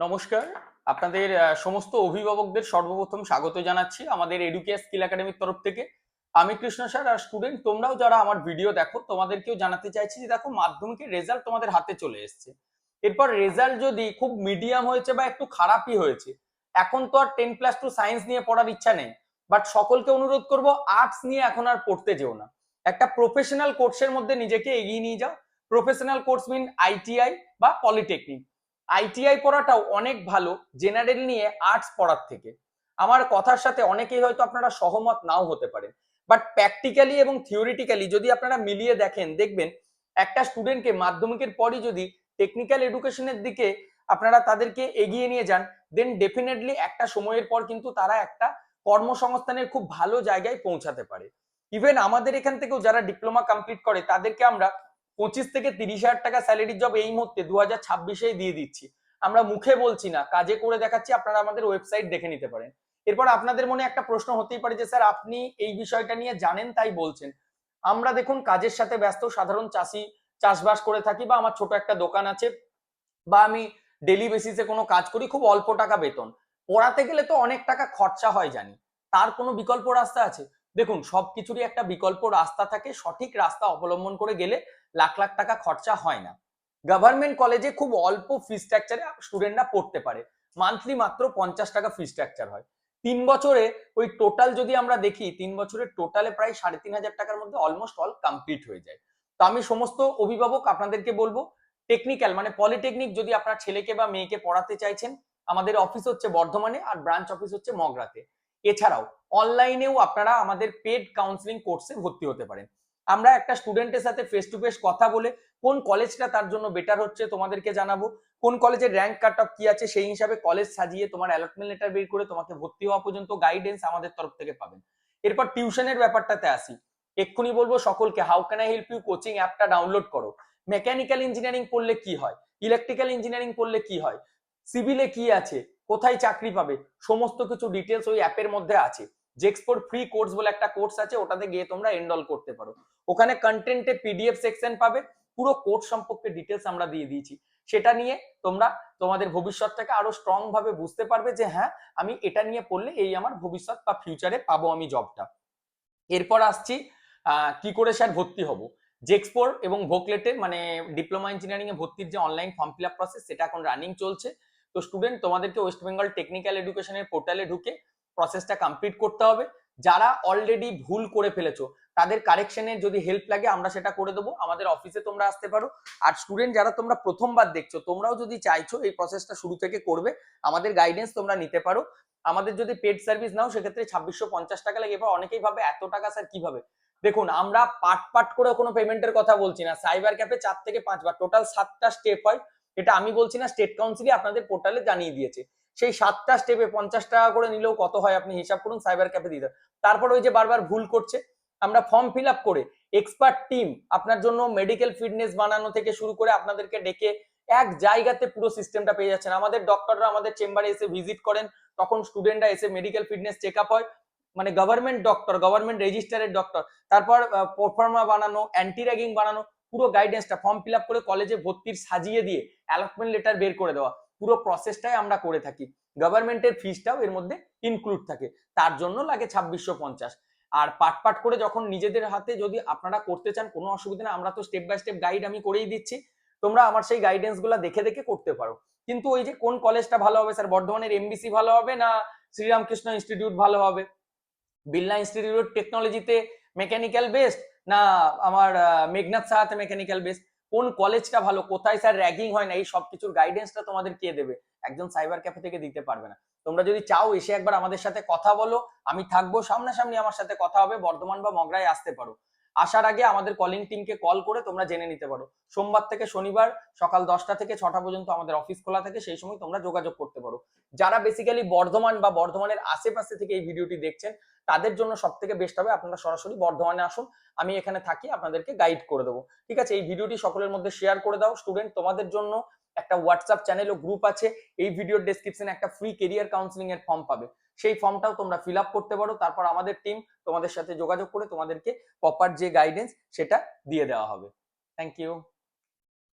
নমস্কার। আপনাদের সমস্ত অভিভাবকদের সর্বপ্রথম স্বাগত জানাচ্ছি আমাদের এডুকেয়ার স্কিল একাডেমির তরফ থেকে। আমি কৃষ্ণ স্যার আর স্টুডেন্ট তোমরাও যারা আমার ভিডিও দেখো তোমাদেরকেও জানাতে চাইছি যে দেখো মাধ্যমিকের রেজাল্ট তোমাদের হাতে চলে এসছে। এরপর রেজাল্ট যদি খুব মিডিয়াম হয়েছে বা একটু খারাপই হয়েছে, এখন তো আর 10+2 সায়েন্স নিয়ে পড়ার ইচ্ছা নেই, বাট সকলকে অনুরোধ করব আর্টস নিয়ে এখন আর পড়তে যেও না। একটা প্রফেশনাল কোর্সের মধ্যে নিজেকে এগিয়ে নিয়ে যাও। প্রফেশনাল কোর্স মিন আইটিআই বা পলিটেকনিক। আইটিআই পড়াটাও অনেক ভালো জেনারেল নিয়ে আর্টস পড়ার থেকে। আমার কথার সাথে অনেকেই হয়তো আপনারা সহমত নাও হতে পারেন, বাট প্র্যাকটিক্যালি এবং থিওরিটিক্যালি যদি আপনারা মিলিয়ে দেখেন, দেখবেন একটা স্টুডেন্টকে মাধ্যমিকের পরই যদি টেকনিক্যাল এডুকেশনের দিকে আপনারা তাদেরকে এগিয়ে নিয়ে যান, দেন ডেফিনেটলি একটা সময়ের পর কিন্তু তারা একটা কর্মসংস্থানের খুব ভালো জায়গায় পৌঁছাতে পারে। ইভেন আমাদের এখান থেকেও যারা ডিপ্লোমা কমপ্লিট করে তাদেরকে আমরা 25 থেকে 30 হাজার টাকা স্যালারি জব এই মুহূর্তে 2026-এই দিয়ে দিচ্ছি। আমরা মুখে বলছি না, কাজে করে দেখাচ্ছি। আপনারা আমাদের ওয়েবসাইট দেখে নিতে পারেন। এরপর আপনাদের মনে একটা প্রশ্ন হতেই পারে যে স্যার আপনি এই বিষয়টা নিয়ে জানেন তাই বলছেন। আমরা দেখুন কাজের সাথে ব্যস্ত সাধারণ চাষি, চাষবাস করে থাকি, বা আমার ছোট একটা দোকান আছে, বা আমি ডেলি বেসিসে কোনো কাজ করি, খুব অল্প টাকা বেতন। পড়াতে গেলে তো অনেক টাকা খরচা হয় জানি, তার কোনো বিকল্প রাস্তা আছে? দেখুন সবকিছুরই একটা বিকল্প রাস্তা থাকে, সঠিক রাস্তা অবলম্বন করে গেলে লাখ লাখ টাকা খরচা হয় না। গভর্নমেন্ট কলেজে খুব অল্প ফি স্ট্রাকচারে স্টুডেন্টরা পড়তে পারে। মান্থলি মাত্র 50 টাকা ফি স্ট্রাকচার হয়। 3 বছরে ওই টোটাল যদি আমরা দেখি, 3 বছরের টোটালে প্রায় 3,500 টাকার মধ্যে অলমোস্ট অল কমপ্লিট হয়ে যায়। তো আমি সমস্ত অভিভাবক আপনাদেরকে বলবো, টেকনিক্যাল মানে পলিটেকনিক যদি আপনার ছেলেকে বা মেয়েকে পড়াতে চাইছেন, আমাদের অফিস হচ্ছে বর্ধমানে আর ব্রাঞ্চ অফিস হচ্ছে মগরাতে। এছাড়াও অনলাইনেও আপনারা আমাদের পেড কাউন্সিলিং কোর্সে ভর্তি হতে পারেন। আমরা একটা স্টুডেন্টের সাথে ফেস টু ফেস কথা বলে কোন কলেজটা তার জন্য বেটার হচ্ছে তোমাদেরকে জানাবো, কোন কলেজের র্যাঙ্ক কাট অফ কি আছে সেই হিসাবে কলেজ সাজিয়ে তোমার অ্যালটমেন্ট লেটার বের করে তোমাকে ভর্তি হওয়া পর্যন্ত গাইডেন্স আমাদের তরফ থেকে পাবেন। এরপর টিউশনের ব্যাপারটাতে আসি। এক্ষুনি বলবো সকলকে, how can I help you coaching অ্যাপটা ডাউনলোড করো। মেকানিক্যাল ইঞ্জিনিয়ারিং পড়লে কি হয়, ইলেকট্রিক্যাল ইঞ্জিনিয়ারিং পড়লে কি হয়, সিভিলে কি আছে, কোথায় চাকরি পাবে, সমস্ত কিছু ডিটেলস ওই অ্যাপের মধ্যে আছে। জেক্সপোর ফ্রি কোর্স বলে একটা কোর্স আছে, ওটাতে গিয়ে তোমরা এনরোল করতে পারো। ওখানে কন্টেন্টে পিডিএফ সেকশন পাবে, পুরো কোর্স সম্পর্কে ডিটেলস আমরা দিয়ে দিয়েছি। সেটা নিয়ে তোমরা তোমাদের ভবিষ্যৎটাকে আরো স্ট্রং ভাবে বুঝতে পারবে যে হ্যাঁ, আমি এটা নিয়ে পড়লে এই আমার ভবিষ্যৎ বা ফিউচারে পাবো আমি জবটা। এরপর আসছি কি করে স্যার ভর্তি হব। জেক্সপোর এবং ভোকলেটে মানে ডিপ্লোমা ইঞ্জিনিয়ারিং এ ভর্তির যে online form fill up process, সেটা এখন রানিং চলছে। তো স্টুডেন্ট তোমাদেরকে ওয়েস্ট বেঙ্গল টেকনিক্যাল এডুকেশনের পোর্টালে ঢুকে প্রসেসটা কমপ্লিট করতে হবে। যারা অলরেডি ভুল করে ফেলেছো তাদের কারেকশনের যদি হেল্প লাগে আমরা সেটা করে দেবো, আমাদের অফিসে তোমরা আসতে পারো। আর স্টুডেন্ট যারা তোমরা প্রথমবার দেখছো, তোমরাও যদি চাইছো এই প্রসেসটা শুরু থেকে করবে, আমাদের গাইডেন্স তোমরা নিতে পারো। আমাদের যদি পেড সার্ভিস নাও সেক্ষেত্রে 2650 টাকা লাগে। এবার অনেকেই ভাবে এত টাকা স্যার কিভাবে। দেখুন আমরা পার্ট পার্ট করে কোনো পেমেন্টের কথা বলছি না। সাইবার ক্যাফে 4 থেকে 5 বার টোটাল 7টা স্টেপ হয়। এটা আমি বলছি না, স্টেট কাউন্সিলই আপনাদের পোর্টালে জানিয়ে দিয়েছে। সেই 7টা স্টেপে 50 টাকা করে নিলেও কত হয় আপনি হিসাব করুন, সাইবার ক্যাফে দিয়ে দেন। তারপর ওই যে বারবার ভুল করছে, আমরা ফর্ম ফিল আপ করে এক্সপার্ট টিম আপনার জন্য মেডিকেল ফিটনেস বানানো থেকে শুরু করে আপনাদেরকে ডেকে এক জায়গাতে পুরো সিস্টেমটা পেয়ে যাচ্ছেন। আমাদের ডক্টররা আমাদের চেম্বারে এসে ভিজিট করেন, তখন স্টুডেন্টরা এসে মেডিকেল ফিটনেস চেক আপ হয়। মানে গভর্নমেন্ট ডক্টর, গভর্নমেন্ট রেজিস্টারের ডক্টর। তারপর প্রোফার্মা বানানো, অ্যান্টি র্যাগিং বানানো, পুরো গাইডেন্সটা ফর্ম ফিল আপ করে কলেজে ভর্তির সাজিয়ে দিয়ে অ্যালটমেন্ট লেটার বের করে দেওয়া, পুরো প্রসেসটাই আমরা করে থাকি। গভর্নমেন্টের ফিসটাও এর মধ্যে ইনক্লুড থাকে, তার জন্য লাগে 2650। আর পার্ট পার্ট করে যখন নিজেদের হাতে যদি আপনারা করতে চান কোনো অসুবিধা নেই, আমরা তো স্টেপ বাই স্টেপ গাইড আমি করেই দিচ্ছি, তোমরা আমার সেই গাইডেন্স গুলো দেখে দেখে করতে পারো। কিন্তু ওই যে কোন কলেজটা ভালো হবে স্যার, বর্ধমানের এমবিসি ভালো হবে না শ্রীরামকৃষ্ণ ইনস্টিটিউট ভালো হবে, বিড়লা ইনস্টিটিউট টেকনোলজিতে মেকানিক্যাল বেসড, না আমার মেঘনাথ সাহাতে মেকানিক্যাল বেসড, কোন কলেজটা ভালো, কোথায় স্যার র্যাগিং হয় না, এই সব কিছুর গাইডেন্সটা তোমাদের কে দেবে? একজন সাইবার ক্যাফে থেকে দিতে পারবে না। তোমরা যদি চাও এসে একবার আমাদের সাথে কথা বলো, আমি থাকবো, সামনাসামনি আমার সাথে কথা হবে, বর্ধমান বা মগরায় আসতে পারো। আসার আগে আমাদের কলিং টিমকে কল করে তোমরা জেনে নিতে পারো। সোমবার থেকে শনিবার সকাল 10টা থেকে 6টা পর্যন্ত আমাদের অফিস খোলা থাকে, সেই সময় তোমরা যোগাযোগ করতে পারো। যারা বেসিক্যালি বর্ধমান বা বর্ধমানের আশেপাশে থেকে এই ভিডিওটি দেখছেন, তাদের জন্য সব থেকে বেস্ট হবে আপনারা সরাসরি বর্ধমানে আসুন, আমি এখানে থাকি, আপনাদেরকে গাইড করে দেবো। ঠিক আছে, এই ভিডিওটি সকলের মধ্যে শেয়ার করে দাও। স্টুডেন্ট তোমাদের জন্য একটা হোয়াটসঅ্যাপ চ্যানেল ও গ্রুপ আছে, এই ভিডিওর ডেসক্রিপশনে একটা ফ্রি কেরিয়ার কাউন্সিলিং এর ফর্ম পাবে, সেই ফর্মটাও তোমরা ফিল আপ করতে পারো। তারপর আমাদের টিম তোমাদের সাথে যোগাযোগ করে তোমাদেরকে প্রপার যে গাইডেন্স সেটা দিয়ে দেওয়া হবে। Thank you.